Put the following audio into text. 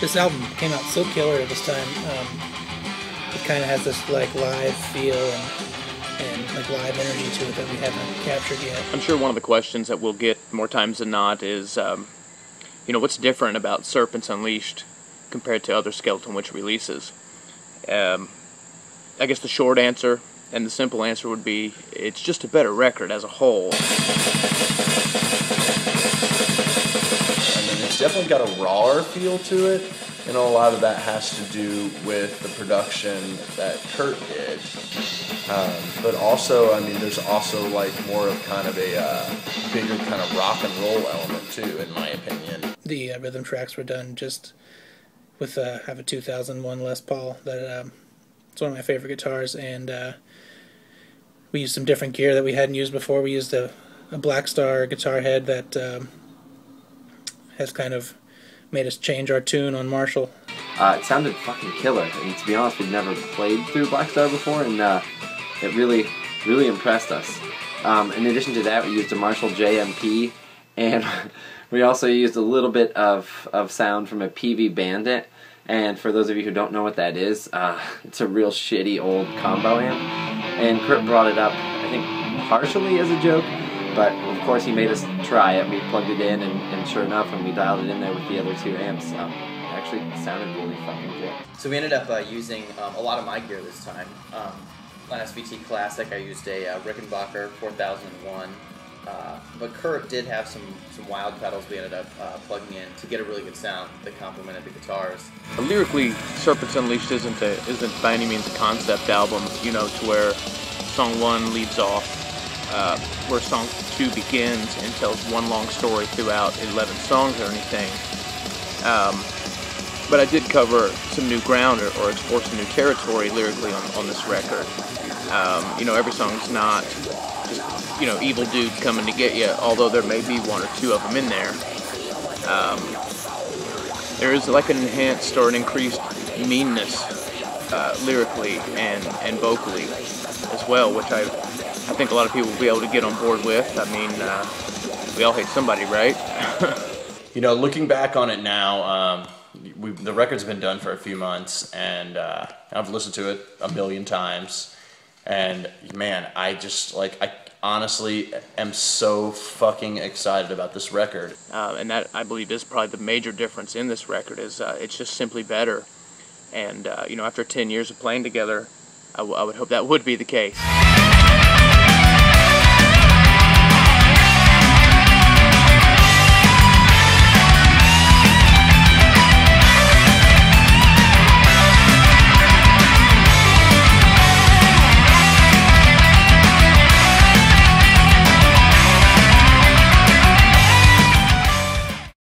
This album came out so killer this time. It kind of has this like live feel and like live energy to it that we haven't captured yet. I'm sure one of the questions that we'll get more times than not is, you know, what's different about Serpents Unleashed compared to other Skeletonwitch releases? I guess the short answer and the simple answer would be it's just a better record as a whole. I mean, it's definitely got a rawer feel to it, and a lot of that has to do with the production that Kurt did. But also, I mean, there's also like more of kind of a bigger kind of rock and roll element too, in my opinion. The rhythm tracks were done just with I have a 2001 Les Paul that it's one of my favorite guitars, and we used some different gear that we hadn't used before. We used a Black Star guitar head that has kind of made us change our tune on Marshall. It sounded fucking killer, and to be honest, we'd never played through Black Star before, and it really impressed us. In addition to that, we used a Marshall JMP, and we also used a little bit of sound from a PV Bandit. And for those of you who don't know what that is, it's a real shitty old combo amp. And Kurt brought it up, I think, partially as a joke, but of course he made us try it. We plugged it in, and sure enough, when we dialed it in there with the other two amps, it actually sounded really fucking good. So we ended up using a lot of my gear this time. On SVT Classic, I used a Rickenbacker 4001. But Kurt did have some wild pedals we ended up plugging in to get a really good sound that complemented the guitars. Lyrically, Serpents Unleashed isn't by any means a concept album, you know, to where song 1 leads off, where song 2 begins and tells one long story throughout 11 songs or anything. But I did cover some new ground or explore some new territory lyrically on this record. You know, every song's not just, you know, evil dude coming to get you, although there may be one or two of them in there. There is like an enhanced or an increased meanness lyrically and vocally as well, which I think a lot of people will be able to get on board with. I mean, we all hate somebody, right? You know, looking back on it now, the record's been done for a few months, and I've listened to it a million times. And man, I honestly am so fucking excited about this record. And that, I believe, is probably the major difference in this record, is it's just simply better. And, you know, after 10 years of playing together, I would hope that would be the case.